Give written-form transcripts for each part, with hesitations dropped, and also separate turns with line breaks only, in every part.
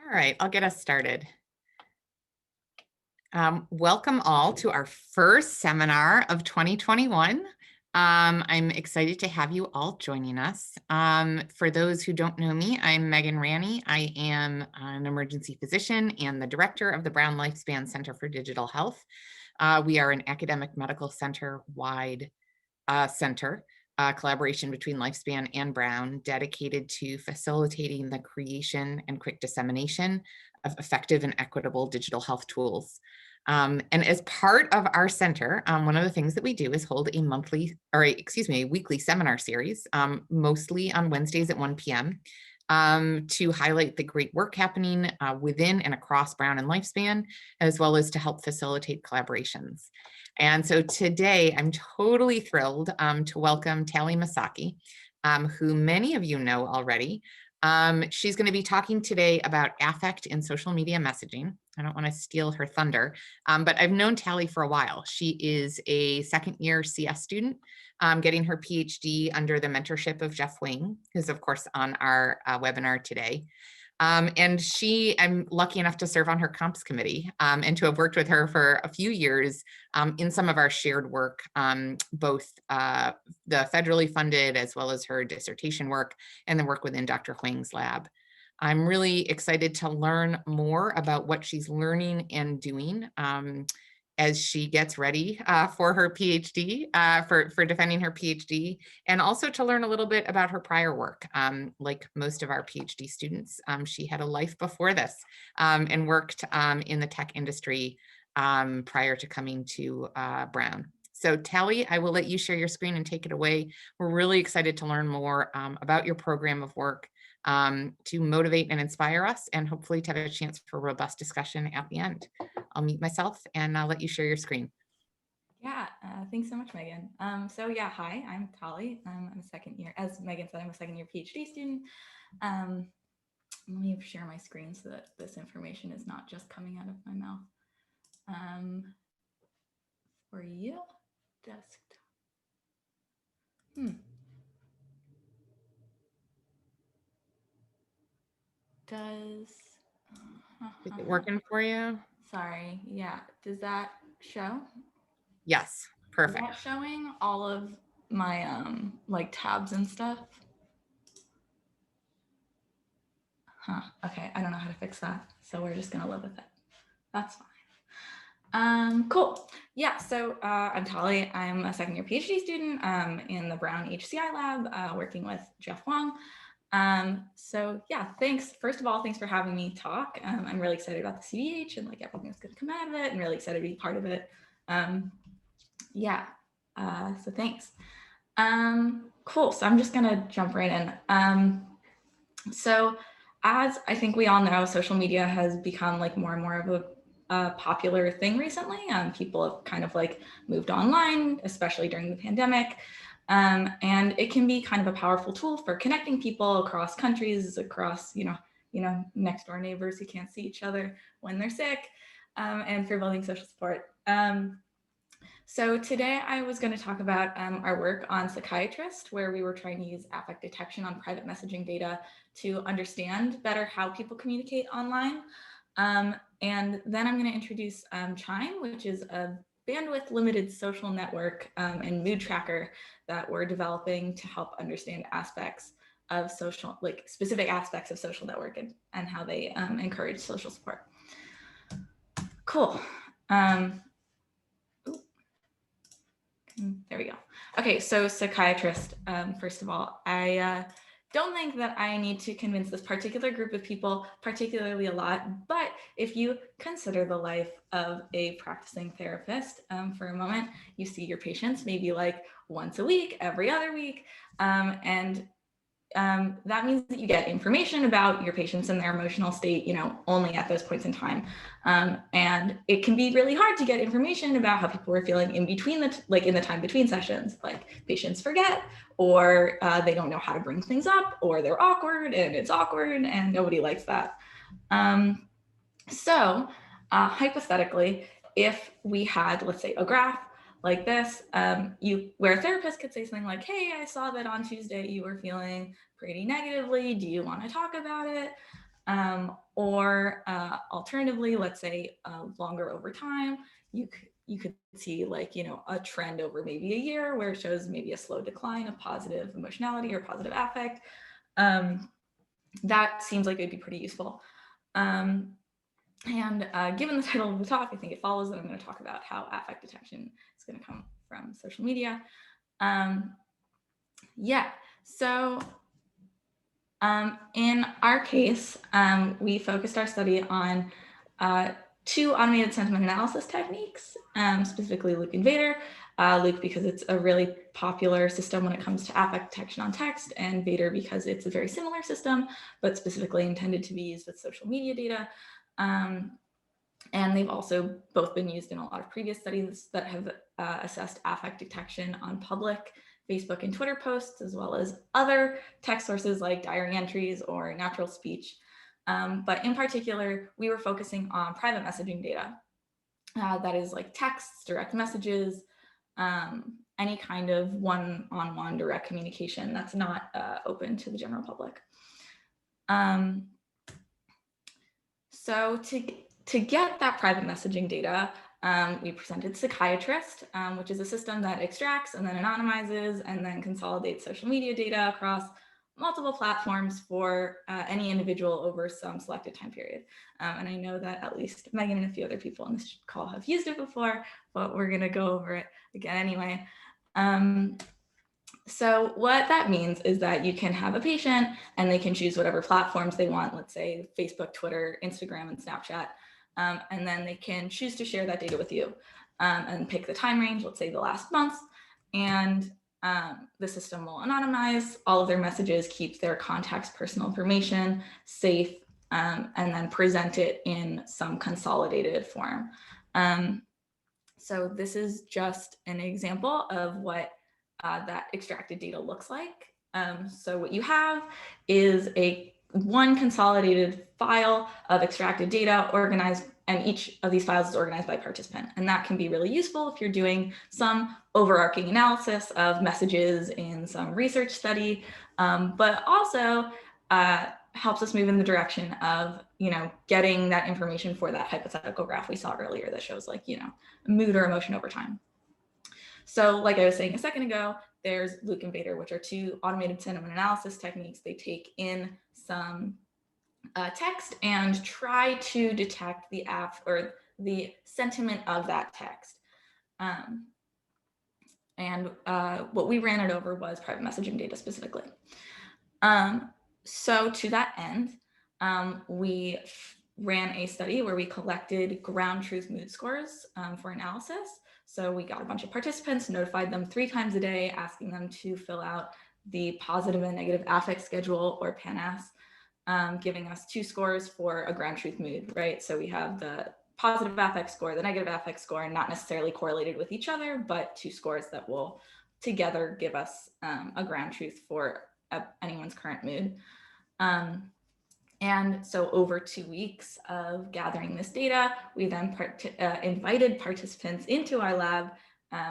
All right, I'll get us started. Welcome all to our first seminar of 2021. I'm excited to have you all joining us. For those who don't know me, I'm Megan Ranney. I am an emergency physician and the director of the Brown Lifespan Center for Digital Health. We are an academic medical center-wide center, collaboration between Lifespan and Brown, dedicated to facilitating the creation and quick dissemination of effective and equitable digital health tools. And as part of our center, one of the things that we do is hold a weekly seminar series, mostly on Wednesdays at 1 p.m. To highlight the great work happening within and across Brown and Lifespan, as well as to help facilitate collaborations. And so today I'm totally thrilled to welcome Talie Massachi, who many of you know already. She's going to be talking today about affect in social media messaging. I don't want to steal her thunder, but I've known Talie for a while. She is a second-year CS student getting her PhD under the mentorship of Jeff Wing, who's of course on our webinar today. And I'm lucky enough to serve on her comps committee and to have worked with her for a few years in some of our shared work, both the federally funded as well as her dissertation work and the work within Dr. Huang's lab. I'm really excited to learn more about what she's learning and doing as she gets ready for her PhD, for defending her PhD, and also to learn a little bit about her prior work. Like most of our PhD students, she had a life before this and worked in the tech industry prior to coming to Brown. So Talie, I will let you share your screen and take it away. We're really excited to learn more about your program of work to motivate and inspire us, and hopefully to have a chance for a robust discussion at the end. I'll mute myself and I'll let you share your screen.
Yeah, thanks so much, Megan. Hi, I'm Talie. I'm a second year, as Megan said, I'm a second year PhD student. Let me share my screen so that this information is not just coming out of my mouth. For you, desktop.
Is it working for you?
Sorry, yeah, does that show?
Yes, perfect.
Is that showing all of my like tabs and stuff? Okay, I don't know how to fix that, so we're just gonna live with it. That's fine. Cool. Yeah, so I'm Talie. I'm a second year PhD student in the Brown HCI lab, working with Jeff Wong. Thanks. First of all, thanks for having me talk. I'm really excited about the CDH and like everything that's going to come out of it, and really excited to be part of it. So thanks. Cool. So I'm just going to jump right in. So as I think we all know, social media has become like more and more of a popular thing recently. People have kind of like moved online, especially during the pandemic. And it can be kind of a powerful tool for connecting people across countries, across, next door neighbors who can't see each other when they're sick, and for building social support. So today I was going to talk about our work on Psychiatrist, where we were trying to use affect detection on private messaging data to understand better how people communicate online. And then I'm going to introduce Chime, which is a bandwidth limited social network and mood tracker that we're developing to help understand aspects of social, like specific aspects of social network and how they encourage social support. Cool. There we go. Okay, so Psychiatrist, first of all, I don't think that I need to convince this particular group of people particularly a lot, but if you consider the life of a practicing therapist for a moment, you see your patients maybe like once a week, every other week, and that means that you get information about your patients and their emotional state, only at those points in time. And it can be really hard to get information about how people are feeling in between in the time between sessions. Like patients forget, or they don't know how to bring things up, or they're awkward and it's awkward and nobody likes that. Hypothetically, if we had, let's say, a graph like this, where a therapist could say something like, hey, I saw that on Tuesday you were feeling pretty negatively. Do you want to talk about it? Or alternatively, let's say longer over time, you could see like, a trend over maybe a year where it shows maybe a slow decline of positive emotionality or positive affect. That seems like it'd be pretty useful. And given the title of the talk, I think it follows that I'm going to talk about how affect detection is going to come from social media. Yeah, so in our case, we focused our study on two automated sentiment analysis techniques, specifically Luke and Vader. Luke because it's a really popular system when it comes to affect detection on text, and Vader because it's a very similar system, but specifically intended to be used with social media data. And they've also both been used in a lot of previous studies that have assessed affect detection on public Facebook and Twitter posts, as well as other text sources like diary entries or natural speech. But in particular, we were focusing on private messaging data. That is like texts, direct messages, any kind of one-on-one direct communication that's not open to the general public. So to get that private messaging data, we presented Psychiatrist, which is a system that extracts and then anonymizes and then consolidates social media data across multiple platforms for any individual over some selected time period. And I know that at least Megan and a few other people on this call have used it before, but we're gonna go over it again anyway. So what that means is that you can have a patient and they can choose whatever platforms they want, let's say Facebook, Twitter, Instagram, and Snapchat. And then they can choose to share that data with you and pick the time range, let's say the last month. And the system will anonymize all of their messages, keep their contacts' personal information safe, and then present it in some consolidated form. So this is just an example of what that extracted data looks like. So what you have is one consolidated file of extracted data organized, and each of these files is organized by participant. And that can be really useful if you're doing some overarching analysis of messages in some research study, but also helps us move in the direction of, getting that information for that hypothetical graph we saw earlier that shows like, mood or emotion over time. So like I was saying a second ago, there's Luke and Vader, which are two automated sentiment analysis techniques. They take in some text and try to detect the the sentiment of that text. And what we ran it over was private messaging data specifically. So to that end, we ran a study where we collected ground truth mood scores for analysis. So we got a bunch of participants, notified them 3 times a day, asking them to fill out the positive and negative affect schedule, or PANAS, giving us 2 scores for a ground truth mood, right? So we have the positive affect score, the negative affect score, not necessarily correlated with each other, but 2 scores that will together give us a ground truth for anyone's current mood. And so over 2 weeks of gathering this data, we then invited participants into our lab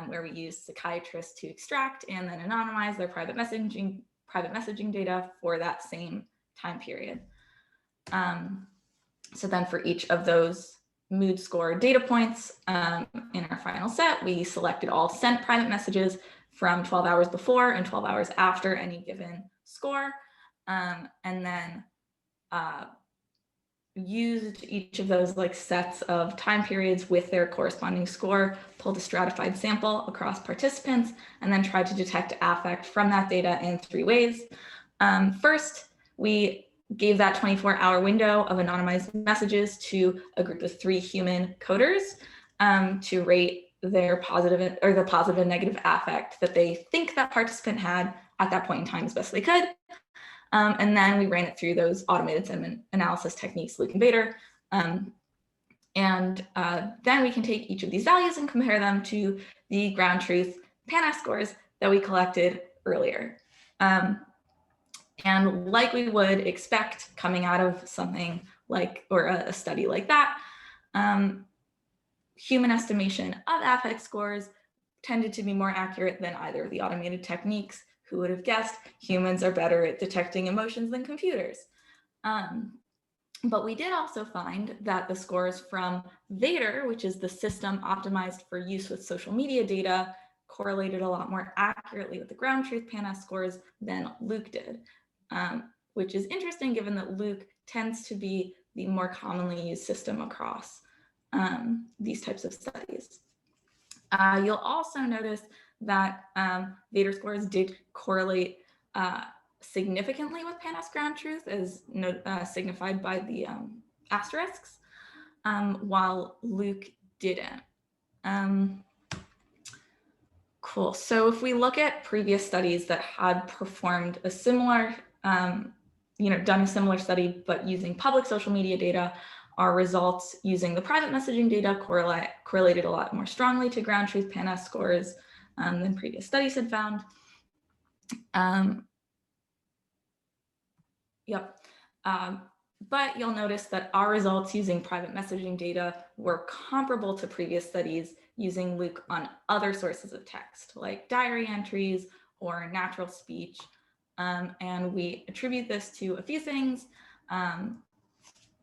where we used Psychiatrist to extract and then anonymize their private messaging data for that same time period. So then for each of those mood score data points in our final set, we selected all sent private messages from 12 hours before and 12 hours after any given score, and then used each of those like sets of time periods with their corresponding score, pulled a stratified sample across participants, and then tried to detect affect from that data in 3 ways. First, we gave that 24-hour window of anonymized messages to a group of 3 human coders to rate their positive or the positive and negative affect that they think that participant had at that point in time as best they could. And then we ran it through those automated sentiment analysis techniques, Luke and Vader. And then we can take each of these values and compare them to the ground truth PANAS scores that we collected earlier. And like we would expect coming out of something like, or a study like that, human estimation of affect scores tended to be more accurate than either of the automated techniques. Who would have guessed humans are better at detecting emotions than computers? But we did also find that the scores from Vader, which is the system optimized for use with social media data, correlated a lot more accurately with the ground truth PANAS scores than Luke did, which is interesting given that Luke tends to be the more commonly used system across these types of studies. You'll also notice that Vader scores did correlate significantly with PANAS ground truth, as signified by the asterisks, while Luke didn't. Cool. So if we look at previous studies that had performed a similar, done a similar study, but using public social media data, our results using the private messaging data correlated a lot more strongly to ground truth PANAS scores than previous studies had found. But you'll notice that our results using private messaging data were comparable to previous studies using Luke on other sources of text, like diary entries or natural speech. And we attribute this to a few things.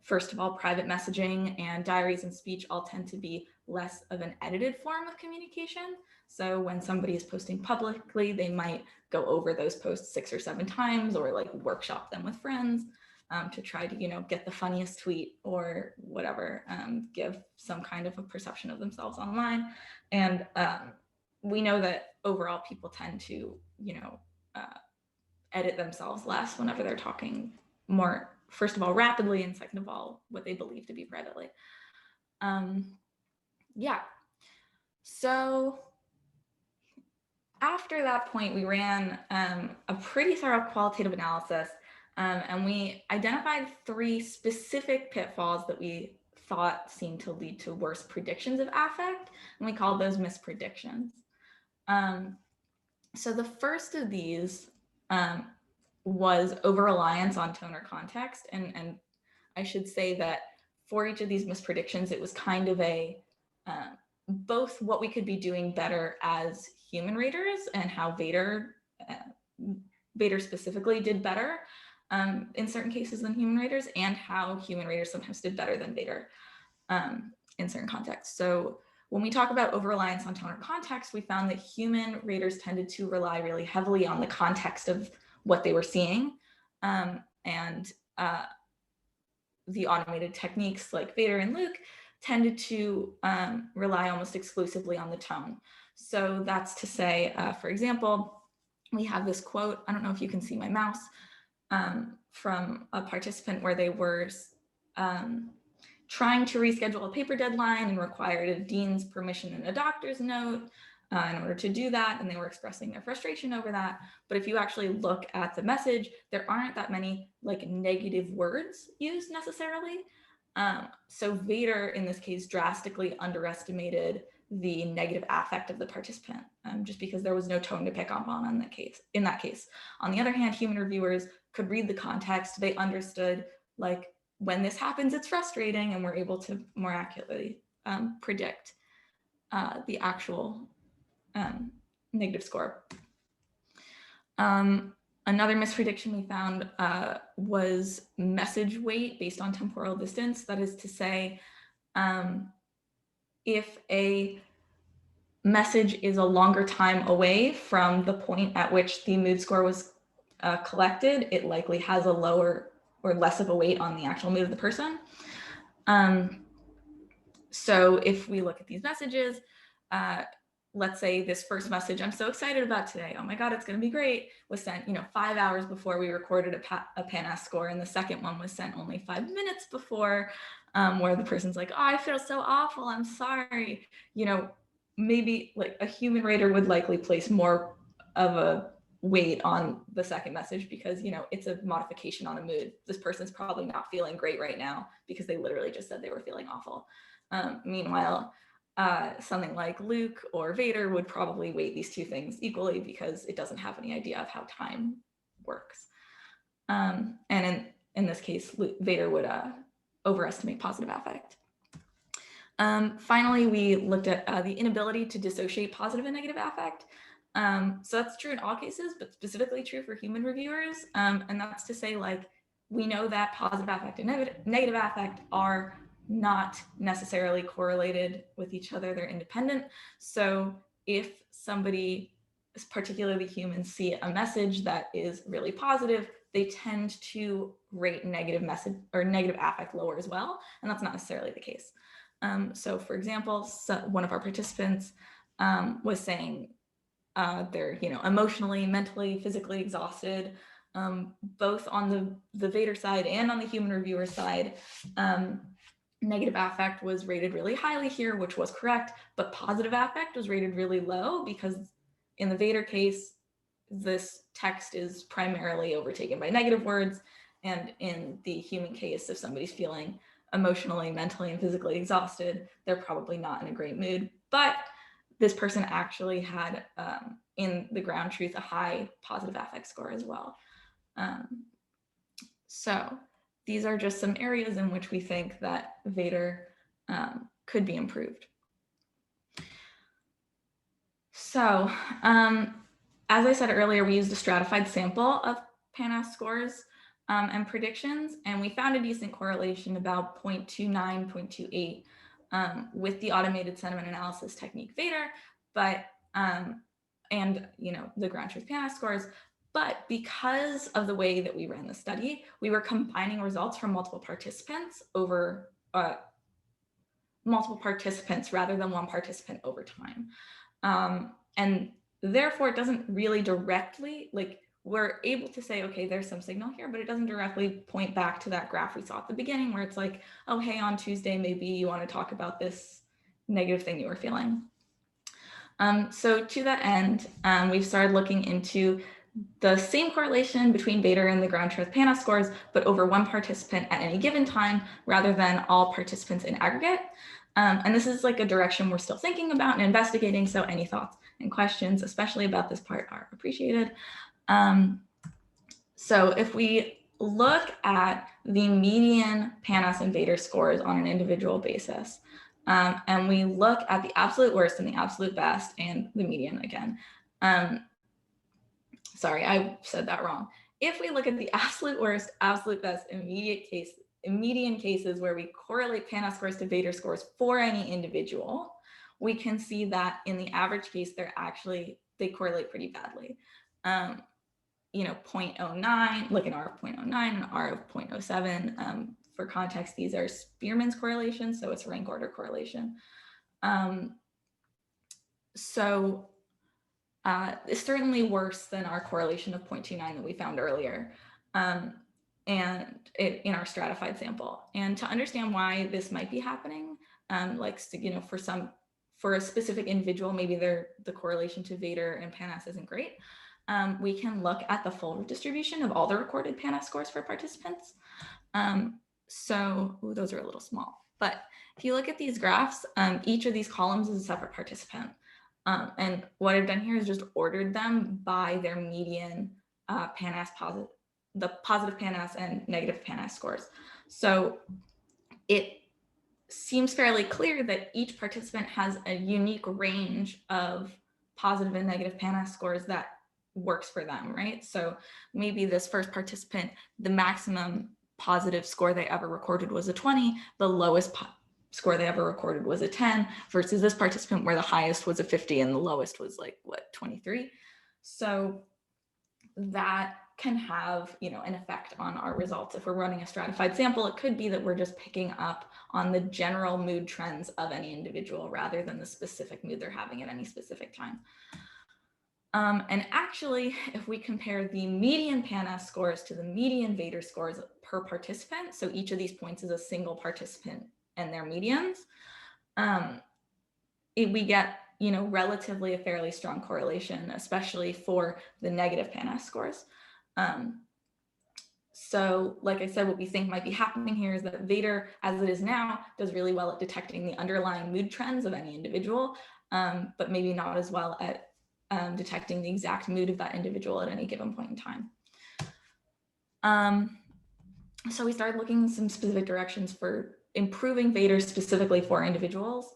First of all, private messaging and diaries and speech all tend to be less of an edited form of communication. So when somebody is posting publicly, they might go over those posts 6 or 7 times or like workshop them with friends to try to, get the funniest tweet or whatever, give some kind of a perception of themselves online. And we know that overall people tend to, edit themselves less whenever they're talking more, first of all, rapidly, and second of all, what they believe to be privately. Yeah. So after that point, we ran a pretty thorough qualitative analysis, and we identified 3 specific pitfalls that we thought seemed to lead to worse predictions of affect, and we called those mispredictions. So the first of these was over-reliance on tone or context, and I should say that for each of these mispredictions, it was kind of a both what we could be doing better as human raters and how Vader specifically did better in certain cases than human raters, and how human raters sometimes did better than Vader in certain contexts. So when we talk about over-reliance on tone or context, we found that human raters tended to rely really heavily on the context of what they were seeing, and the automated techniques like Vader and Luke tended to rely almost exclusively on the tone. So that's to say, for example, we have this quote, I don't know if you can see my mouse, from a participant where they were trying to reschedule a paper deadline and required a dean's permission and a doctor's note in order to do that, and they were expressing their frustration over that. But if you actually look at the message, there aren't that many like negative words used necessarily. So Vader, in this case, drastically underestimated the negative affect of the participant, just because there was no tone to pick up on in that case. On the other hand, human reviewers could read the context. They understood, like, when this happens, it's frustrating, and we're able to more accurately predict the actual negative score. Another misprediction we found was message weight based on temporal distance. That is to say, if a message is a longer time away from the point at which the mood score was collected, it likely has a lower or less of a weight on the actual mood of the person. So if we look at these messages, let's say this first message I'm so excited about today, oh my God, it's going to be great, was sent 5 hours before we recorded a PANAS score, and the second one was sent only 5 minutes before, where the person's like, oh, I feel so awful, I'm sorry. Maybe like a human rater would likely place more of a weight on the second message because it's a modification on a mood. This person's probably not feeling great right now because they literally just said they were feeling awful. Meanwhile, something like Luke or Vader would probably weight these two things equally because it doesn't have any idea of how time works. And in this case, Vader would overestimate positive affect. Finally, we looked at the inability to dissociate positive and negative affect. So that's true in all cases, but specifically true for human reviewers. And that's to say, like, we know that positive affect and negative affect are not necessarily correlated with each other. They're independent. So if somebody, particularly humans, see a message that is really positive, they tend to rate negative message or negative affect lower as well. And that's not necessarily the case. So for example, one of our participants was saying they're, emotionally, mentally, physically exhausted, both on the Vader side and on the human reviewer side. Negative affect was rated really highly here, which was correct, but positive affect was rated really low because in the Vader case, this text is primarily overtaken by negative words. And in the human case, if somebody's feeling emotionally, mentally, and physically exhausted, they're probably not in a great mood. But this person actually had, in the ground truth, a high positive affect score as well. So these are just some areas in which we think that Vader could be improved. So as I said earlier, we used a stratified sample of PANAS scores and predictions, and we found a decent correlation, about 0.29, 0.28 with the automated sentiment analysis technique Vader, but and the ground truth PANAS scores. But because of the way that we ran the study, we were combining results from multiple participants over multiple participants rather than one participant over time. And therefore, it doesn't really directly, we're able to say, okay, there's some signal here, but it doesn't directly point back to that graph we saw at the beginning where it's like, oh, hey, on Tuesday, maybe you want to talk about this negative thing you were feeling. So to that end, we've started looking into the same correlation between Vader and the ground truth PANAS scores, but over one participant at any given time, rather than all participants in aggregate. And this is like a direction we're still thinking about and investigating. So any thoughts and questions, especially about this part, are appreciated. So if we look at the median PANAS and Vader scores on an individual basis, and we look at the absolute worst and the absolute best and the median again. Sorry, I said that wrong. If we look at the absolute worst, absolute best, and median cases where we correlate PANAS scores to Vader scores for any individual, we can see that in the average case, they correlate pretty badly. 0.09, like an R of 0.09, an R of 0.07. For context, these are Spearman's correlations, so it's rank order correlation. It's certainly worse than our correlation of 0.29 that we found earlier, and in our stratified sample. And to understand why this might be happening, for a specific individual, maybe the correlation to Vader and PANAS isn't great. We can look at the fold distribution of all the recorded PANAS scores for participants. Those are a little small, but if you look at these graphs, each of these columns is a separate participant. And what I've done here is just ordered them by their median PANAS the positive PANAS and negative PANAS scores. So it seems fairly clear that each participant has a unique range of positive and negative PANAS scores that works for them, right? So maybe this first participant, the maximum positive score they ever recorded was a 20, the lowest score they ever recorded was a 10, versus this participant where the highest was a 50 and the lowest was 23. So that can have an effect on our results. If we're running a stratified sample, it could be that we're just picking up on the general mood trends of any individual rather than the specific mood they're having at any specific time. And actually, if we compare the median PANAS scores to the median Vader scores per participant, so each of these points is a single participant and their medians, we get relatively a fairly strong correlation, especially for the negative PANAS scores. So like I said, what we think might be happening here is that Vader, as it is now, does really well at detecting the underlying mood trends of any individual, but maybe not as well at detecting the exact mood of that individual at any given point in time. So we started looking in some specific directions for improving Vader specifically for individuals.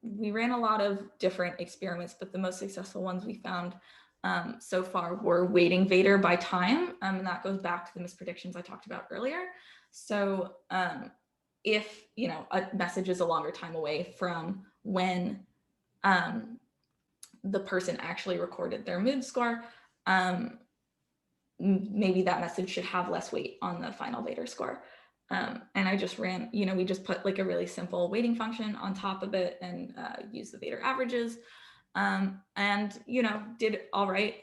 We ran a lot of different experiments, but the most successful ones we found so far were weighting Vader by time, and that goes back to the mispredictions I talked about earlier. So if a message is a longer time away from when the person actually recorded their mood score, maybe that message should have less weight on the final Vader score. And I just ran, we just put like a really simple weighting function on top of it and use the Vader averages, and did all right.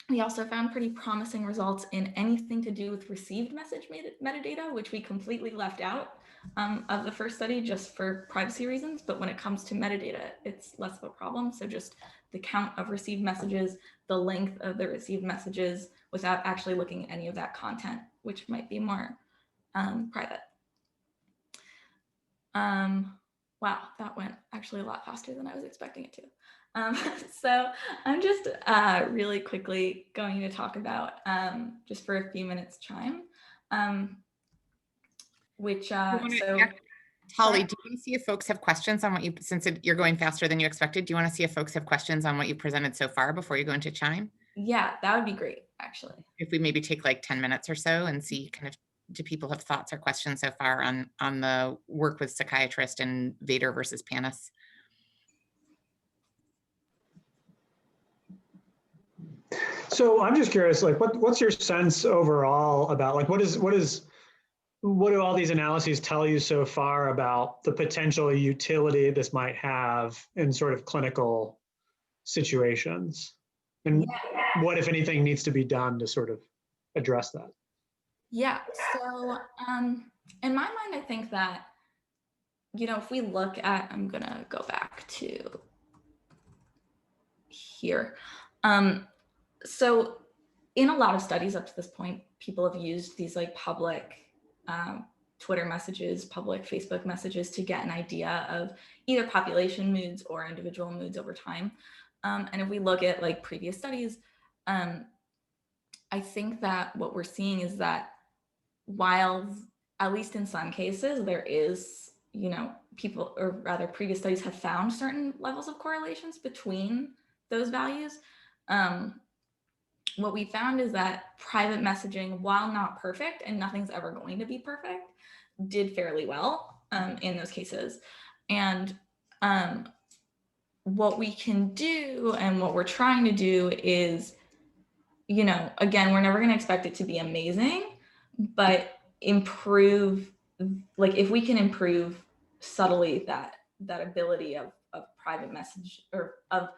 We also found pretty promising results in anything to do with received message metadata, which we completely left out of the first study just for privacy reasons. But when it comes to metadata, it's less of a problem. So just the count of received messages, the length of the received messages without actually looking at any of that content, which might be more private. Wow, that went actually a lot faster than I was expecting it to. So I'm just really quickly going to talk about, just for a few minutes, Chime, which,
Talie, do you want to see if folks have questions on what you, since you're going faster than you expected, do you want to see if folks have questions on what you presented so far before you go into Chime?
Yeah, that would be great, actually.
If we maybe take like 10 minutes or so and see kind of, do people have thoughts or questions so far on the work with psychiatrist and Vader versus Panis?
So I'm just curious, like, what's your sense overall about, like, what do all these analyses tell you so far about the potential utility this might have in sort of clinical situations? And what, if anything, needs to be done to sort of address that?
Yeah, so in my mind, I think that, if we look at, I'm gonna go back to here. So in a lot of studies up to this point, people have used these like public Twitter messages, public Facebook messages to get an idea of either population moods or individual moods over time. And if we look at like previous studies, I think that what we're seeing is that while, at least in some cases, there is, people, or rather previous studies have found certain levels of correlations between those values. What we found is that private messaging, while not perfect, and nothing's ever going to be perfect, did fairly well in those cases. And what we can do and what we're trying to do is, again, we're never going to expect it to be amazing, but improve, like if we can improve subtly that ability of private message, or of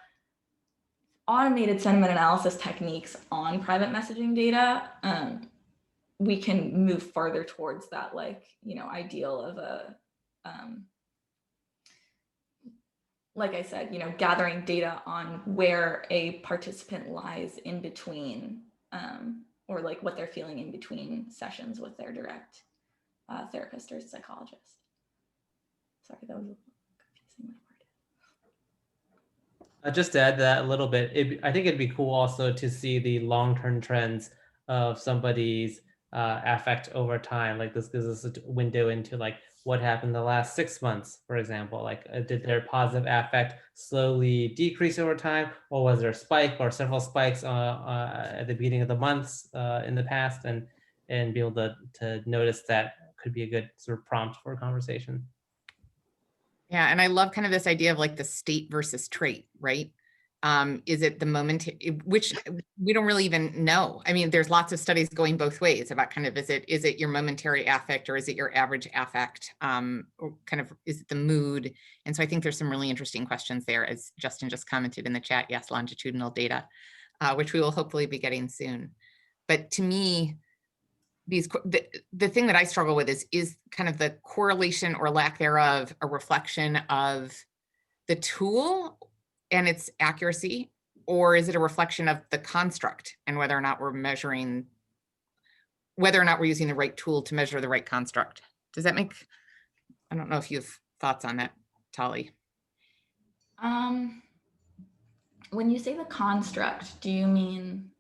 automated sentiment analysis techniques on private messaging data, we can move farther towards that, like, ideal of a, like I said, gathering data on where a participant lies in between, or like what they're feeling in between sessions with their direct therapist or psychologist. Sorry, that was a little confusing.
Just to add that a little bit, I think it'd be cool also to see the long-term trends of somebody's affect over time. Like this gives us a window into like what happened the last 6 months, for example. Like did their positive affect slowly decrease over time, or was there a spike or several spikes at the beginning of the months in the past, and be able to notice that could be a good sort of prompt for a conversation.
Yeah, and I love kind of this idea of like the state versus trait, right? Is it the moment, which we don't really even know. I mean, there's lots of studies going both ways about kind of, is it your momentary affect, or is it your average affect? Or kind of, is it the mood? And so I think there's some really interesting questions there, as Justin just commented in the chat. Yes, longitudinal data, which we will hopefully be getting soon. But to me, the thing that I struggle with is kind of the correlation or lack thereof, a reflection of the tool and its accuracy, or is it a reflection of the construct and whether or not we're measuring, whether or not we're using the right tool to measure the right construct? Does that make, I don't know if you have thoughts on that, Talie.
When you say the construct, do you mean?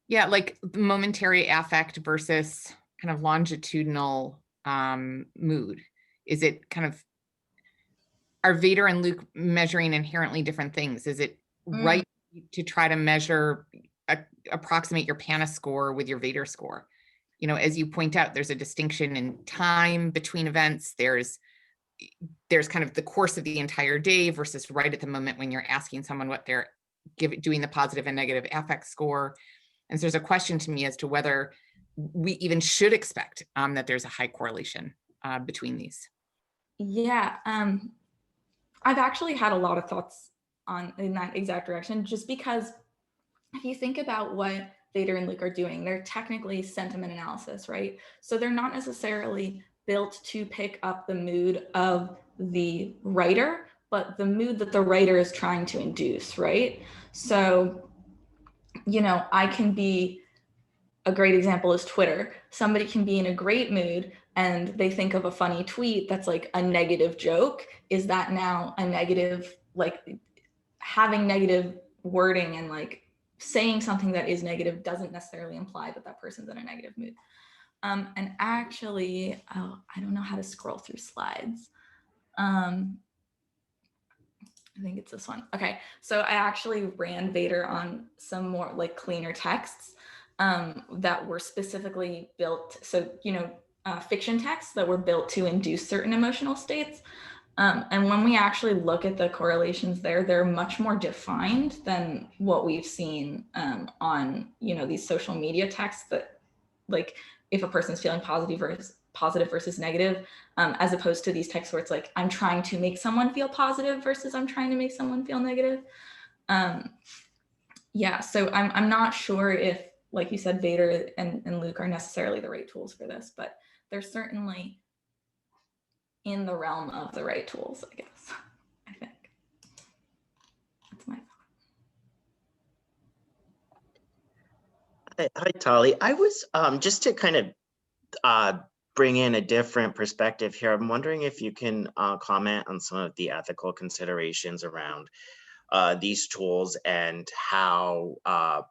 Yeah, like momentary affect versus kind of longitudinal mood. Is it kind of, are Vader and Luke measuring inherently different things? Is it right to try to measure, approximate your PANA score with your Vader score. You know, as you point out, there's a distinction in time between events. There's kind of the course of the entire day versus right at the moment when you're asking someone what they're doing the positive and negative affect score. And so there's a question to me as to whether we even should expect that there's a high correlation between these.
Yeah, I've actually had a lot of thoughts in that exact direction, just because if you think about what Vader and Luke are doing, they're technically sentiment analysis, right? So they're not necessarily built to pick up the mood of the writer, but the mood that the writer is trying to induce, right? So, you know, a great example is Twitter. Somebody can be in a great mood and they think of a funny tweet that's like a negative joke. Is that now a negative, like having negative wording and like saying something that is negative doesn't necessarily imply that that person's in a negative mood. And actually, I don't know how to scroll through slides. I think it's this one. Okay, so I actually ran Vader on some more like cleaner texts that were specifically built. So, you know, fiction texts that were built to induce certain emotional states. And when we actually look at the correlations there, they're much more defined than what we've seen on, you know, these social media texts that, like, if a person's feeling positive versus negative, as opposed to these texts where it's like, I'm trying to make someone feel positive versus I'm trying to make someone feel negative. Yeah, so I'm not sure if, like you said, Vader and Luke are necessarily the right tools for this, but they're certainly in the realm of the right tools, I guess. I think that's my thought.
Hi, Talie. I was just to kind of bring in a different perspective here. I'm wondering if you can comment on some of the ethical considerations around these tools and how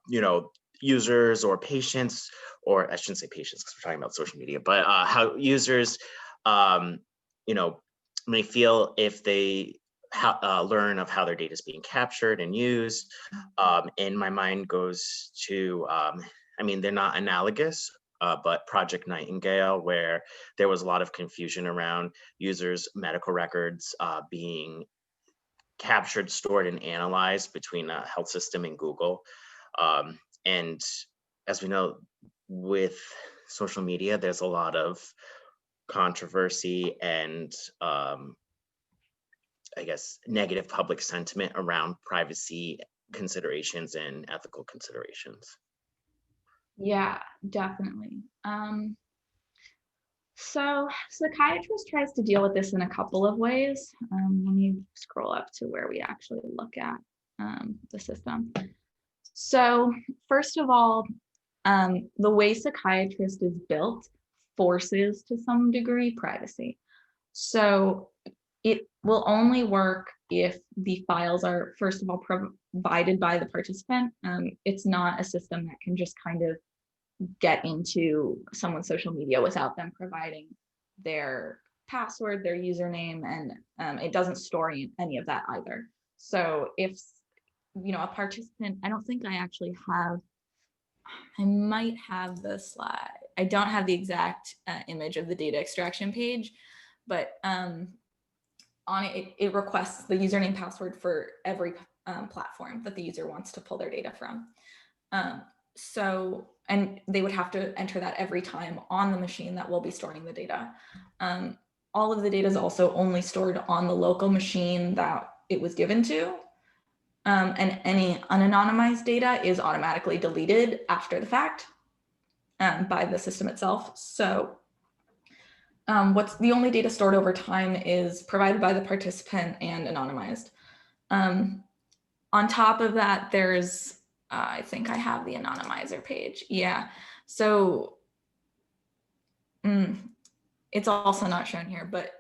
you know, users or patients, or I shouldn't say patients because we're talking about social media, but how users you know, may feel if they learn of how their data is being captured and used. And my mind goes to, I mean, they're not analogous, but Project Nightingale, where there was a lot of confusion around users' medical records being captured, stored, and analyzed between a health system and Google. And as we know, with social media, there's a lot of controversy and I guess negative public sentiment around privacy considerations and ethical considerations.
Yeah, definitely. So psychiatrist tries to deal with this in a couple of ways. Let me scroll up to where we actually look at the system. So first of all, the way psychiatrist is built forces to some degree privacy. So it will only work if the files are, first of all, provided by the participant. It's not a system that can just kind of get into someone's social media without them providing their password, their username, and it doesn't store any of that either. So if, you know, a participant, I don't think I actually have, I might have the slide. I don't have the exact image of the data extraction page, but on it, it requests the username password for every platform that the user wants to pull their data from. So, and they would have to enter that every time on the machine that will be storing the data. All of the data is also only stored on the local machine that it was given to. And any unanonymized data is automatically deleted after the fact by the system itself. So what's the only data stored over time is provided by the participant and anonymized. On top of that, there's, I think I have the anonymizer page. Yeah, so it's also not shown here, but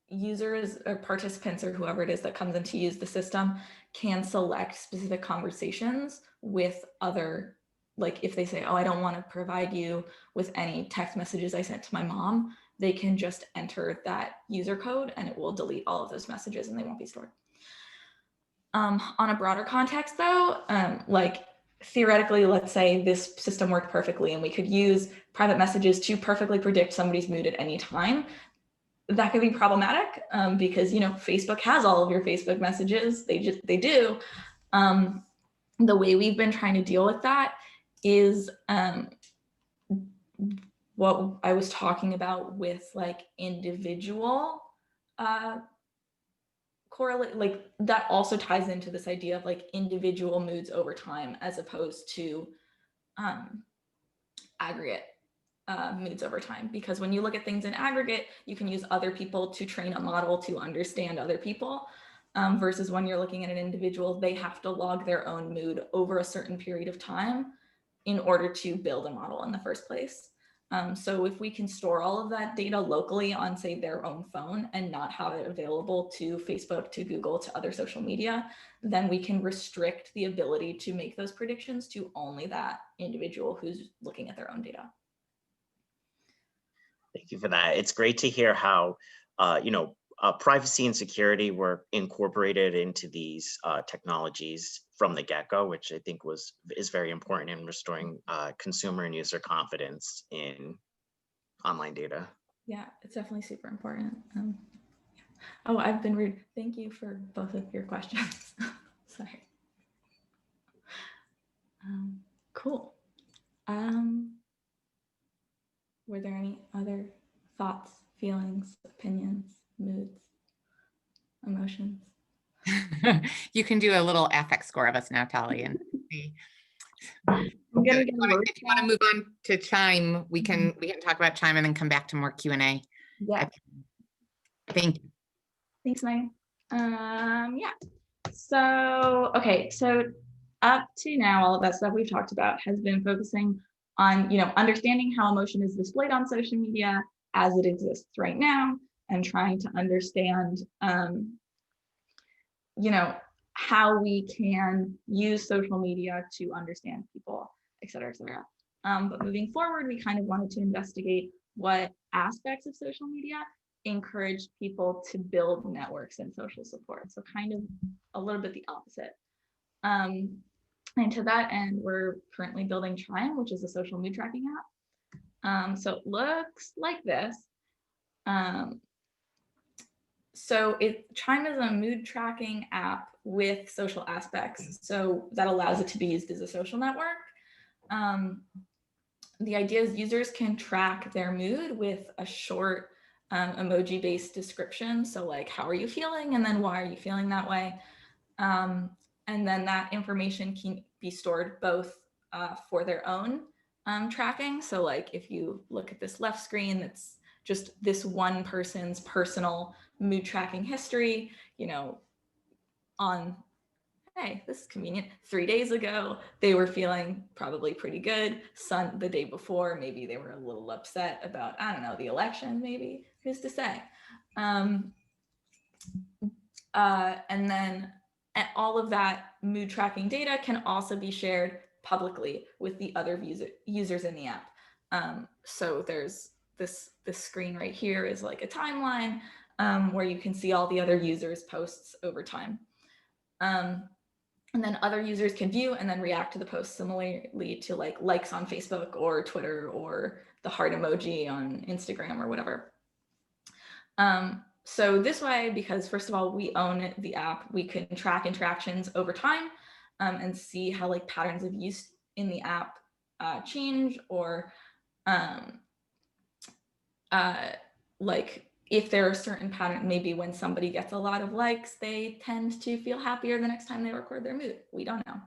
users or participants or whoever it is that comes in to use the system can select specific conversations with other, like if they say, oh, I don't want to provide you with any text messages I sent to my mom, they can just enter that user code and it will delete all of those messages and they won't be stored. On a broader context though, like theoretically, let's say this system worked perfectly and we could use private messages to perfectly predict somebody's mood at any time. That could be problematic because, you know, Facebook has all of your Facebook messages. They do. The way we've been trying to deal with that is what I was talking about with like individual correlate, like that also ties into this idea of like individual moods over time as opposed to aggregate moods over time. Because when you look at things in aggregate, you can use other people to train a model to understand other people. Versus when you're looking at an individual, they have to log their own mood over a certain period of time in order to build a model in the first place. So if we can store all of that data locally on, say, their own phone and not have it available to Facebook, to Google, to other social media, then we can restrict the ability to make those predictions to only that individual who's looking at their own data.
Thank you for that. It's great to hear how, privacy and security were incorporated into these technologies from the get-go, which I think is very important in restoring consumer and user confidence in online data.
Yeah, it's definitely super important. Oh, I've been rude. Thank you for both of your questions. Sorry. Cool. Were there any other thoughts, feelings, opinions, moods, emotions?
You can do a little affect score of us now, Talie, and see.
I'm gonna
If you want to move on to Chime, we can talk about Chime and then come back to more Q&A.
Yeah.
Thank you.
Thanks, Megan. Yeah. So, okay. So up to now, all of that stuff we've talked about has been focusing on, understanding how emotion is displayed on social media as it exists right now and trying to understand, how we can use social media to understand people, et cetera, et cetera. But moving forward, we kind of wanted to investigate what aspects of social media encourage people to build networks and social support. So kind of a little bit the opposite. And to that end, we're currently building Chime, which is a social mood tracking app. So it looks like this. So Chime is a mood tracking app with social aspects. So that allows it to be used as a social network. The idea is users can track their mood with a short emoji-based description. So like, how are you feeling? And then why are you feeling that way? And then that information can be stored both for their own tracking. So like if you look at this left screen, that's just this one person's personal mood tracking history, on, hey, this is convenient. 3 days ago, they were feeling probably pretty good. The day before, maybe they were a little upset about, I don't know, the election, maybe, who's to say? And then all of that mood tracking data can also be shared publicly with the other users in the app. So there's this screen right here is like a timeline where you can see all the other users' posts over time. And then other users can view and then react to the post similarly to like likes on Facebook or Twitter or the heart emoji on Instagram or whatever. So this way, because first of all, we own the app, we can track interactions over time and see how like patterns of use in the app change, or like if there are certain patterns, maybe when somebody gets a lot of likes, they tend to feel happier the next time they record their mood. We don't know.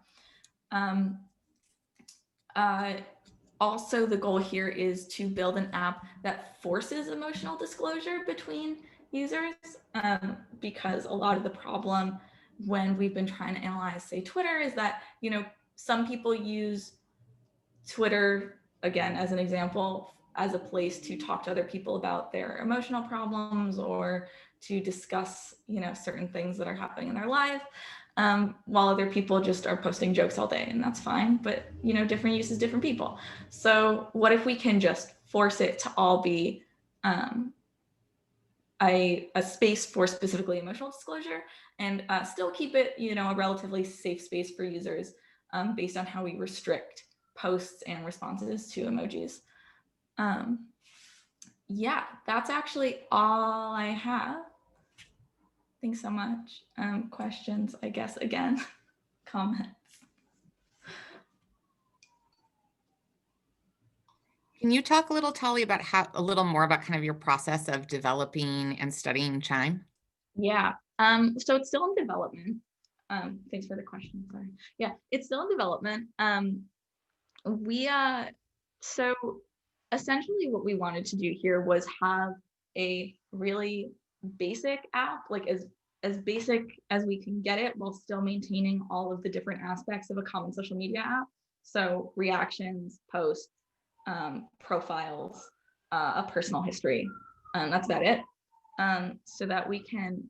Also, the goal here is to build an app that forces emotional disclosure between users, because a lot of the problem when we've been trying to analyze, say, Twitter, is that, some people use Twitter, again, as an example, as a place to talk to other people about their emotional problems or to discuss, certain things that are happening in their life, while other people just are posting jokes all day, and that's fine, but, different uses, different people. So what if we can just force it to all be a space for specifically emotional disclosure, and still keep it, a relatively safe space for users based on how we restrict posts and responses to emojis. Yeah, that's actually all I have. Thanks so much. Questions, I guess, again, comments.
Can you talk a little, Talie, about a little more about kind of your process of developing and studying Chime?
Yeah, so it's still in development. Thanks for the question, sorry. Yeah, it's still in development. So essentially what we wanted to do here was have a really basic app, like as basic as we can get it, while still maintaining all of the different aspects of a common social media app. So reactions, posts, profiles, a personal history. That's about it. So that we can,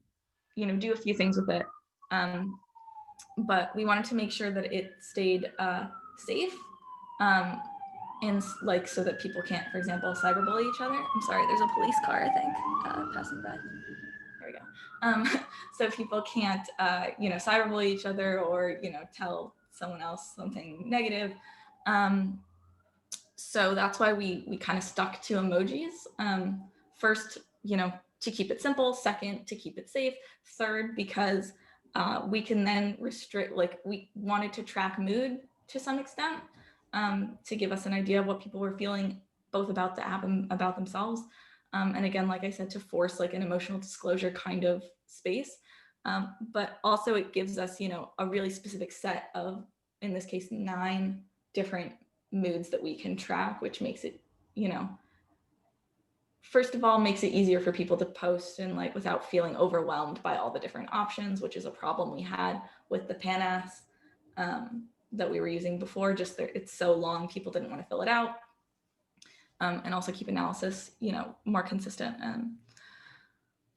do a few things with it. But we wanted to make sure that it stayed safe. And like so that people can't, for example, cyberbully each other. I'm sorry, there's a police car, I think, passing by. There we go. So people can't, cyberbully each other or, tell someone else something negative. So that's why we kind of stuck to emojis. First, to keep it simple. Second, to keep it safe. Third, because we can then restrict, like we wanted to track mood to some extent. To give us an idea of what people were feeling, both about the app and about themselves. And again, like I said, to force like an emotional disclosure kind of space. But also it gives us, a really specific set of, in this case, 9 different moods that we can track, which makes it, first of all, makes it easier for people to post and like without feeling overwhelmed by all the different options, which is a problem we had with the PANAS. That we were using before, just it's so long, people didn't want to fill it out. And also keep analysis, more consistent. And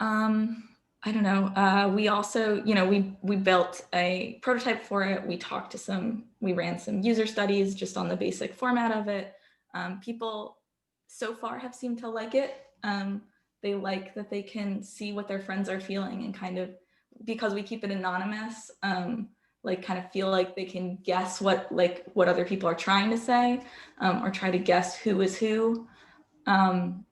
I don't know, we also, we built a prototype for it. We ran some user studies just on the basic format of it. People so far have seemed to like it. They like that they can see what their friends are feeling and kind of, because we keep it anonymous, like kind of feel like they can guess what other people are trying to say, or try to guess who is who. And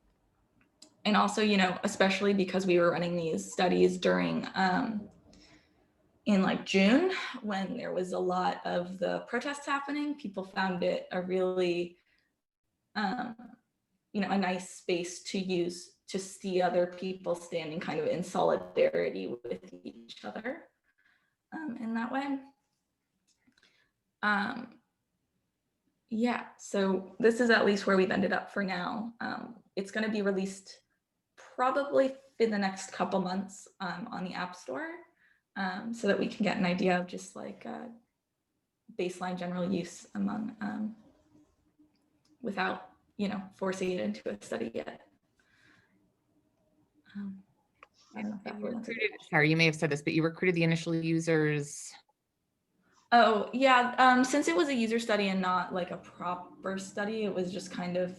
also, especially because we were running these studies during, in like June, when there was a lot of the protests happening, people found it a really, a nice space to use to see other people standing kind of in solidarity with each other in that way. Yeah, so this is at least where we've ended up for now. It's going to be released probably in the next couple months on the App Store, so that we can get an idea of just like baseline general use among, without, forcing it into a study yet. I don't know if that really answered your question.
Sorry, you may have said this, but you recruited the initial users.
Oh, yeah. Since it was a user study and not like a proper study, it was just kind of,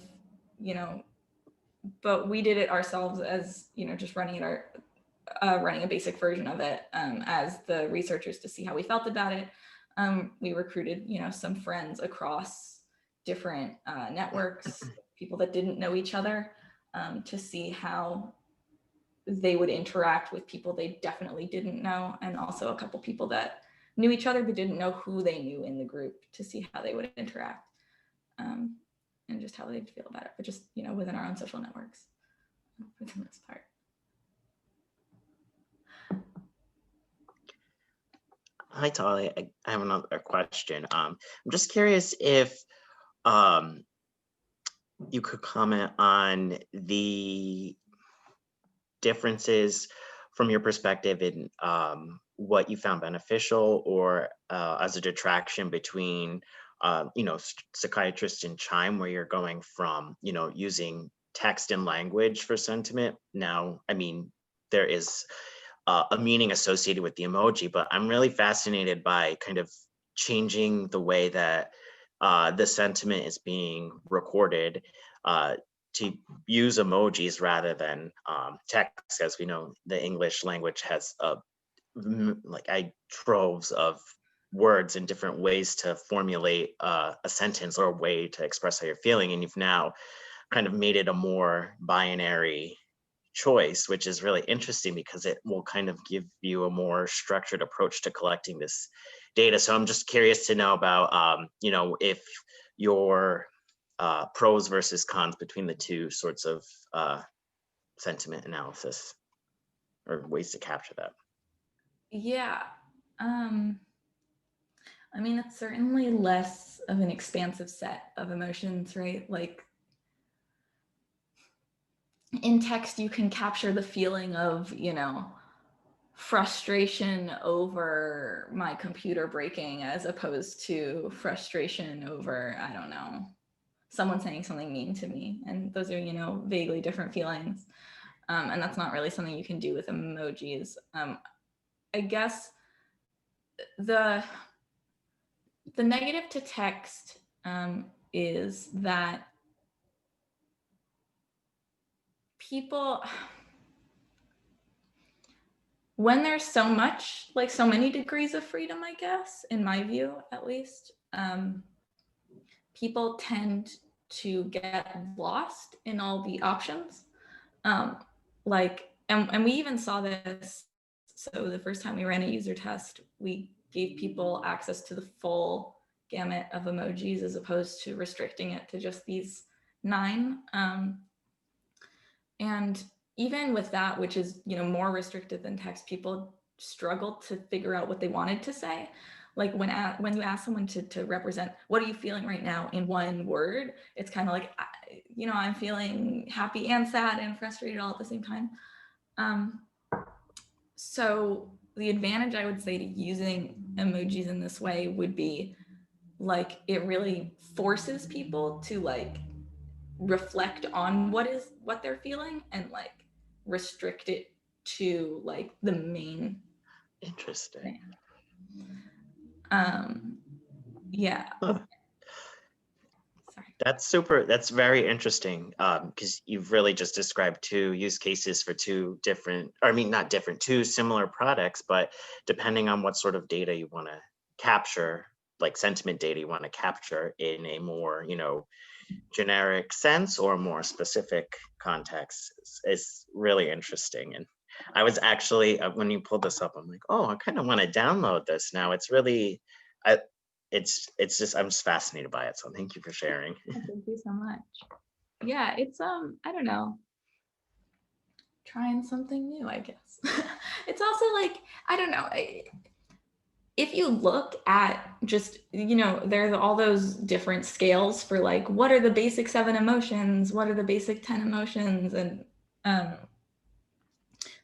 but we did it ourselves as, just running a basic version of it as the researchers to see how we felt about it. We recruited, some friends across different networks, people that didn't know each other, to see how they would interact with people they definitely didn't know, and also a couple people that knew each other but didn't know who they knew in the group, to see how they would interact, and just how they'd feel about it, but just, within our own social networks for the most part.
Hi, Talie. I have another question. I'm just curious if you could comment on the differences from your perspective in what you found beneficial or as a detraction between, psychiatrists in Chime, where you're going from, using text and language for sentiment. Now, I mean, there is a meaning associated with the emoji, but I'm really fascinated by kind of changing the way that the sentiment is being recorded to use emojis rather than text. As we know, the English language has a troves of words and different ways to formulate a sentence or a way to express how you're feeling, and you've now kind of made it a more binary choice, which is really interesting because it will kind of give you a more structured approach to collecting this data. So I'm just curious to know about, if your pros versus cons between the two sorts of sentiment analysis or ways to capture that.
Yeah. I mean, it's certainly less of an expansive set of emotions, right? Like in text, you can capture the feeling of, frustration over my computer breaking as opposed to frustration over, I don't know, someone saying something mean to me. And those are, vaguely different feelings. And that's not really something you can do with emojis. I guess the negative to text is that people, when there's so many degrees of freedom, I guess, in my view, at least, people tend to get lost in all the options. And we even saw this. So the first time we ran a user test, we gave people access to the full gamut of emojis as opposed to restricting it to just these 9. And even with that, which is, more restricted than text, people struggled to figure out what they wanted to say. Like when you ask someone to represent, what are you feeling right now in one word? It's kind of like, I'm feeling happy and sad and frustrated all at the same time. So the advantage I would say to using emojis in this way would be like, it really forces people to like reflect on what they're feeling and like restrict it to like the main
Interesting
thing. Yeah.
Huh.
Sorry.
That's very interesting, because you've really just described 2 use cases for 2 different, or I mean not different, 2 similar products, but depending on what sort of data you want to capture, like sentiment data you want to capture in a more generic sense or more specific context, is really interesting. And I was actually, when you pulled this up, I'm like, oh, I kind of want to download this now. It's really, it's just, I'm just fascinated by it. So thank you for sharing.
Thank you so much. Yeah, it's I don't know, trying something new, I guess. It's also like, I don't know, if you look at just, there's all those different scales for like, what are the basic 7 emotions? What are the basic 10 emotions? And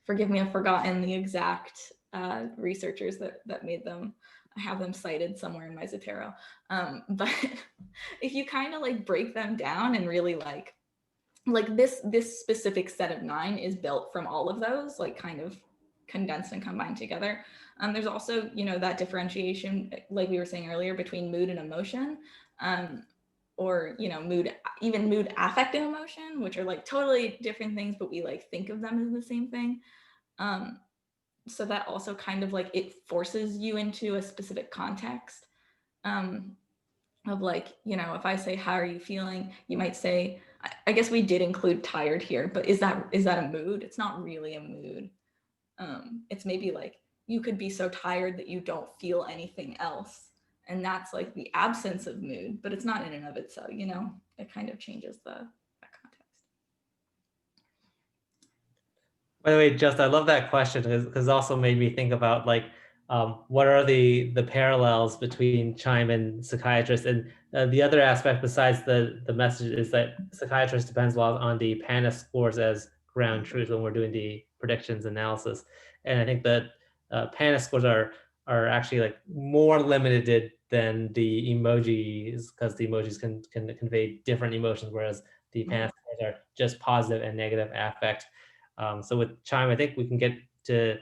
forgive me, I've forgotten the exact researchers that made them. I have them cited somewhere in my Zotero. But if you kind of like break them down and really like this specific set of 9 is built from all of those, like kind of condensed and combined together. There's also, that differentiation, like we were saying earlier, between mood and emotion, or, mood, even mood, affect, and emotion, which are like totally different things, but we like think of them as the same thing. So that also kind of like, it forces you into a specific context of like, if I say, how are you feeling? You might say, I guess we did include tired here, but is that a mood? It's not really a mood. It's maybe like, you could be so tired that you don't feel anything else. And that's like the absence of mood, but it's not in and of itself, it kind of changes that context.
By the way, just I love that question because it also made me think about like what are the parallels between Chime and psychiatrists, and the other aspect besides the message is that psychiatrist depends a lot on the PANAS scores as ground truth when we're doing the predictions analysis, and I think that PANAS scores are actually like more limited than the emojis because the emojis can convey different emotions, whereas the PANAS scores are just positive and negative affect. So with Chime, I think we can get to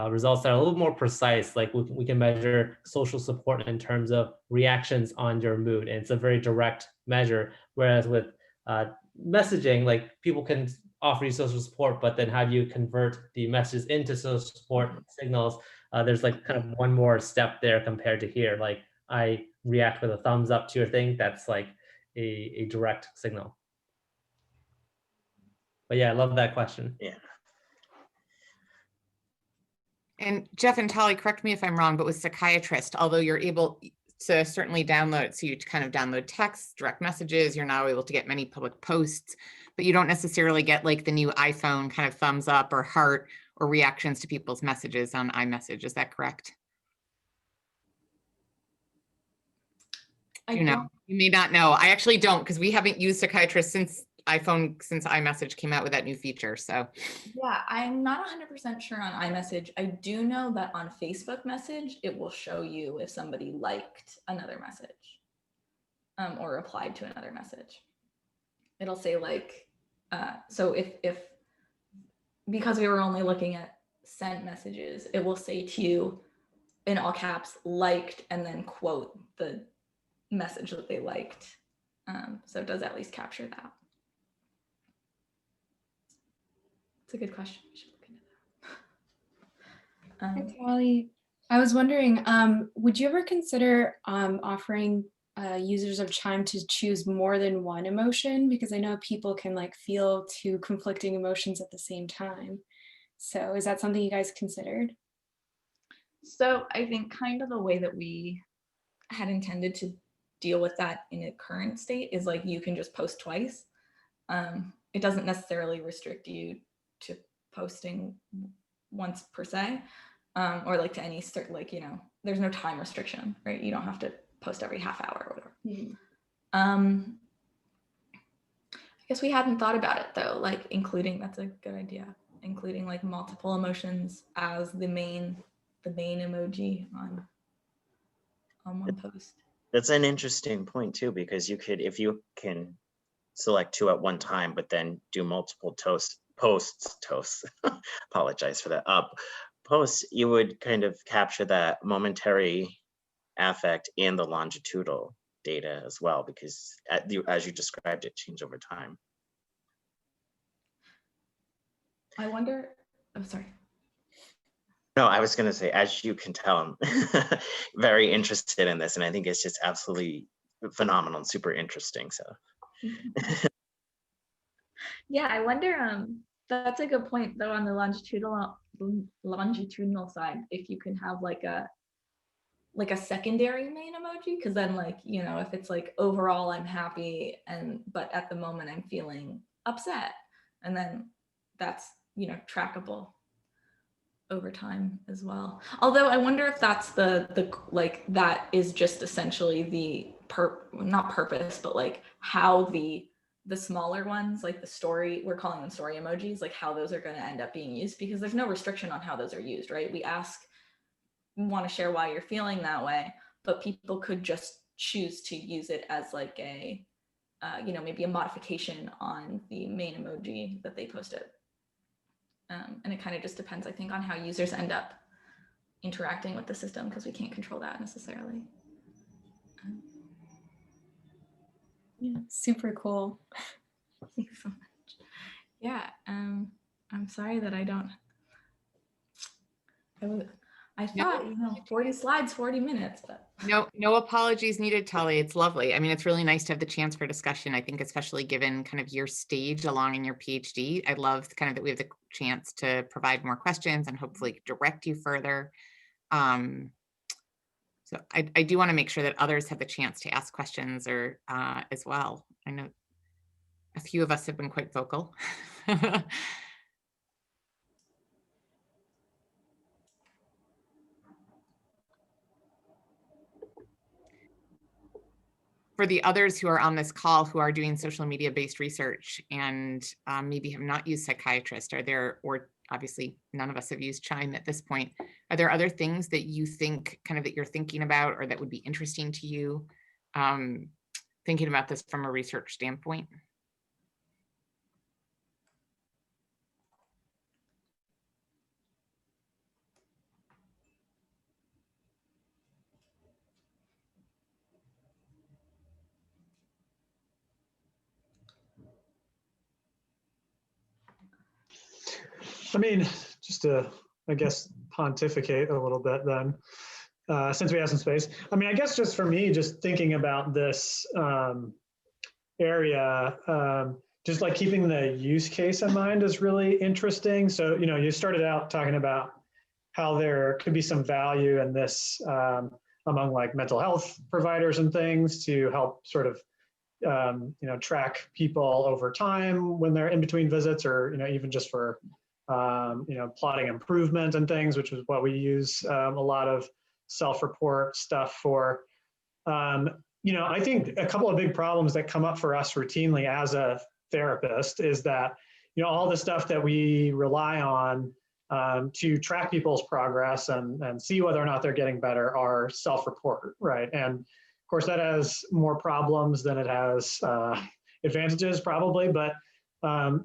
results that are a little more precise. Like we can measure social support in terms of reactions on your mood, and it's a very direct measure. Whereas with messaging, like people can offer you social support, but then how do you convert the messages into social support signals? There's like kind of one more step there compared to here. Like I react with a thumbs up to your thing. That's like a direct signal. But yeah, I love that question.
Yeah.
And Jeff and Talie, correct me if I'm wrong, but with Psychiatrist, although you're able to certainly download, so you kind of download text, direct messages, you're now able to get many public posts, but you don't necessarily get like the new iPhone kind of thumbs up or heart or reactions to people's messages on iMessage. Is that correct? You know, you may not know. I actually don't, because we haven't used Psychiatrist since iMessage came out with that new feature. So
yeah, I'm not 100% sure on iMessage. I do know that on Facebook Message, it will show you if somebody liked another message or replied to another message. It'll say like, so if because we were only looking at sent messages, it will say to you in all caps, liked, and then quote the message that they liked. So it does at least capture that. It's a good question. We should look into that.
Hi, Talie. I was wondering, would you ever consider offering users of Chime to choose more than one emotion? Because I know people can like feel two conflicting emotions at the same time. So is that something you guys considered?
So I think kind of the way that we had intended to deal with that in a current state is like you can just post twice. It doesn't necessarily restrict you to posting once per se, or like to any certain, like, you know, there's no time restriction, right? You don't have to post every half hour or whatever.
Mm-hmm.
I guess we hadn't thought about it though, like including, that's a good idea, including like multiple emotions as the main emoji on one post.
That's an interesting point too, because you could, if you can select two at one time, but then do multiple posts, apologize for that, posts, you would kind of capture that momentary affect and the longitudinal data as well, because as you described it, change over time.
I wonder, I'm sorry.
No, I was going to say, as you can tell, I'm very interested in this, and I think it's just absolutely phenomenal and super interesting. So,
yeah, I wonder. That's a good point, though. On the longitudinal side, if you can have like a secondary main emoji, because then, like, you know, if it's like overall I'm happy, but at the moment I'm feeling upset, and then that's, you know, trackable over time as well. Although I wonder if that's the like that is just essentially the not purpose, but like how the smaller ones, like the story, we're calling them story emojis, like how those are going to end up being used, because there's no restriction on how those are used, right? We want to share why you're feeling that way, but people could just choose to use it as like a you know, maybe a modification on the main emoji that they posted. And it kind of just depends, I think, on how users end up interacting with the system, because we can't control that necessarily.
Yeah, super cool.
Thanks so much. Yeah, I'm sorry that I don't. I thought, you know, 40 slides, 40 minutes, but.
No apologies needed, Talie. It's lovely. I mean, it's really nice to have the chance for discussion. I think especially given kind of your stage along in your PhD, I love kind of that we have the chance to provide more questions and hopefully direct you further. So I do want to make sure that others have the chance to ask questions or as well. I know a few of us have been quite vocal. For the others who are on this call who are doing social media based research and maybe have not used Psychiatrist, are there, or obviously none of us have used Chime at this point, are there other things that you think kind of that you're thinking about or that would be interesting to you thinking about this from a research standpoint?
I mean, just to, I guess, pontificate a little bit then, since we have some space. I mean, I guess just for me, just thinking about this area, just like keeping the use case in mind is really interesting. So, you know, you started out talking about how there could be some value in this among like mental health providers and things to help sort of, you know, track people over time when they're in between visits, or, you know, even just for, you know, plotting improvement and things, which is what we use a lot of self-report stuff for. You know, I think a couple of big problems that come up for us routinely as a therapist is that, you know, all the stuff that we rely on to track people's progress and see whether or not they're getting better are self-report, right? And of course, that has more problems than it has advantages, probably. But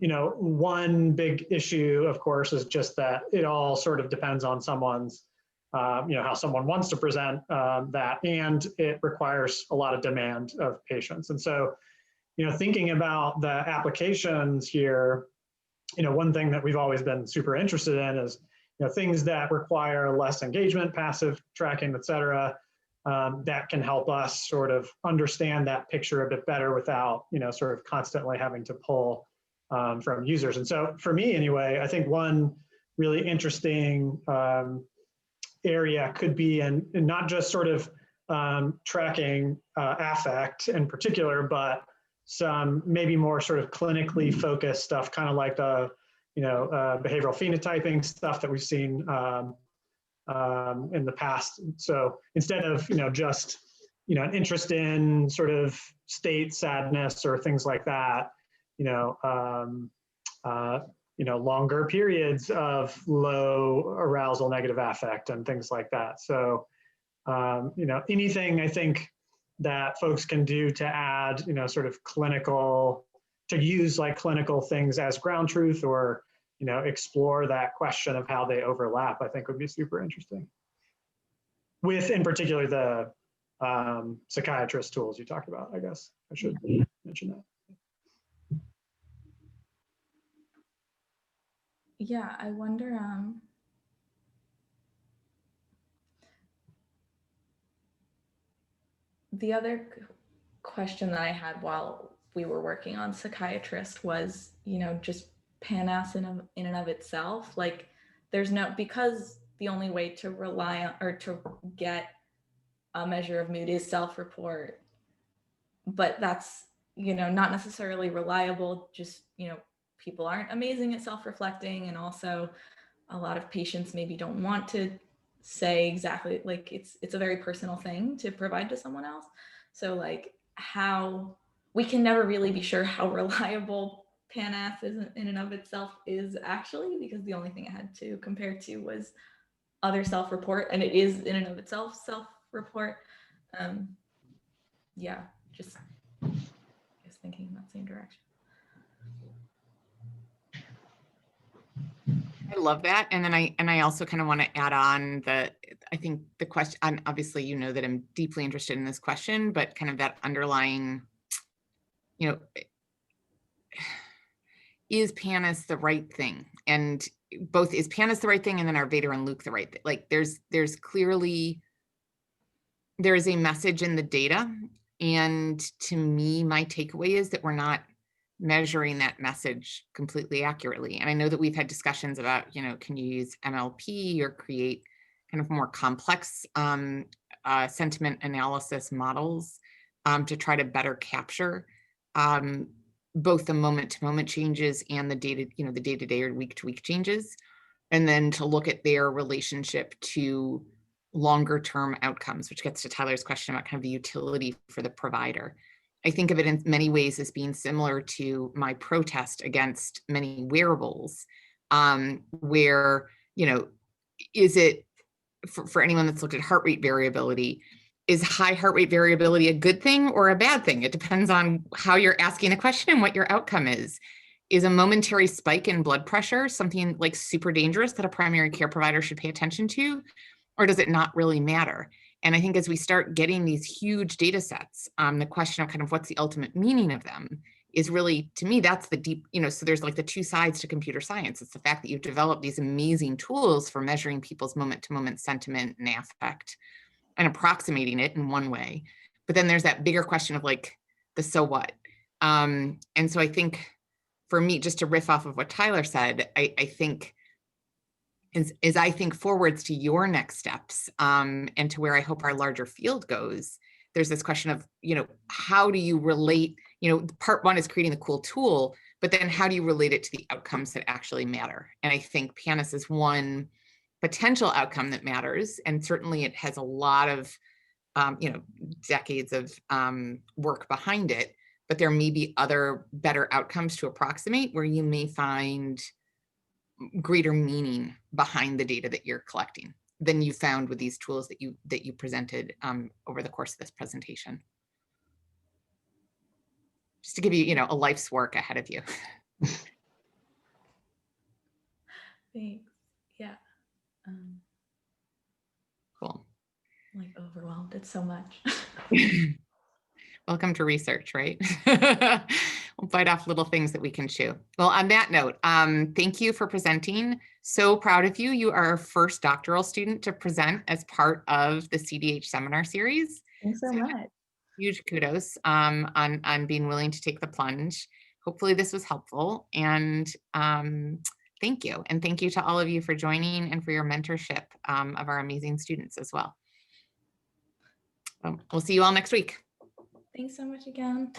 you know, one big issue, of course, is just that it all sort of depends on someone's, you know, how someone wants to present that, and it requires a lot of demand of patients. And so, you know, thinking about the applications here, you know, one thing that we've always been super interested in is, you know, things that require less engagement, passive tracking, et cetera, that can help us sort of understand that picture a bit better without, you know, sort of constantly having to pull from users. And so for me anyway, I think one really interesting area could be in not just sort of tracking affect in particular, but some maybe more sort of clinically focused stuff, kind of like the, you know, behavioral phenotyping stuff that we've seen in the past. So instead of, you know, just, you know, an interest in sort of state sadness or things like that, you know, longer periods of low arousal, negative affect, and things like that. So, you know, anything I think that folks can do to add, you know, sort of clinical, to use like clinical things as ground truth, or, you know, explore that question of how they overlap, I think would be super interesting. With, in particular, the psychiatrist tools you talked about, I guess I should mention that.
Yeah, I wonder, the other question that I had while we were working on psychiatrist was, you know, just PANAS in and of itself. Like, there's no, because the only way to rely on or to get a measure of mood is self-report, but that's, you know, not necessarily reliable. Just, you know, people aren't amazing at self-reflecting, and also a lot of patients maybe don't want to say exactly, like, it's a very personal thing to provide to someone else. So like, how we can never really be sure how reliable PANAS is in and of itself is actually, because the only thing I had to compare to was other self-report, and it is in and of itself self-report. Yeah, just thinking in that same direction.
I love that. And then I also kind of want to add on that I think the question, and obviously, you know, that I'm deeply interested in this question, but kind of that underlying, you know, is PANAS the right thing? And both, is PANAS the right thing? And then are Vader and Luke the right thing? Like, there's clearly, there is a message in the data. And to me, my takeaway is that we're not measuring that message completely accurately. And I know that we've had discussions about, you know, can you use MLP or create kind of more complex sentiment analysis models to try to better capture both the moment-to-moment changes and the data, you know, the day-to-day or week-to-week changes, and then to look at their relationship to longer-term outcomes, which gets to Tyler's question about kind of the utility for the provider. I think of it in many ways as being similar to my protest against many wearables, where, you know, is it, for anyone that's looked at heart rate variability, is high heart rate variability a good thing or a bad thing? It depends on how you're asking a question and what your outcome is. Is a momentary spike in blood pressure something like super dangerous that a primary care provider should pay attention to, or does it not really matter? And I think as we start getting these huge data sets, the question of kind of what's the ultimate meaning of them is really, to me, that's the deep, so there's like the two sides to computer science. It's the fact that you've developed these amazing tools for measuring people's moment-to-moment sentiment and affect and approximating it in one way. But then there's that bigger question of like the so what. And so I think for me, just to riff off of what Tyler said, I think as I think forwards to your next steps and to where I hope our larger field goes, there's this question of, how do you relate, part one is creating the cool tool, but then how do you relate it to the outcomes that actually matter? And I think PANAS is one potential outcome that matters. And certainly it has a lot of, decades of work behind it, but there may be other better outcomes to approximate where you may find greater meaning behind the data that you're collecting than you found with these tools that you presented over the course of this presentation. Just to give you, a life's work ahead of you.
Thanks. Yeah.
Cool.
I'm like overwhelmed. It's so much.
Welcome to research, right? We'll bite off little things that we can chew. Well, on that note, thank you for presenting. So proud of you. You are our first doctoral student to present as part of the CDH seminar series.
Thanks so much.
Huge kudos on being willing to take the plunge. Hopefully this was helpful, and thank you. And thank you to all of you for joining and for your mentorship of our amazing students as well. We'll see you all next week.
Thanks so much again.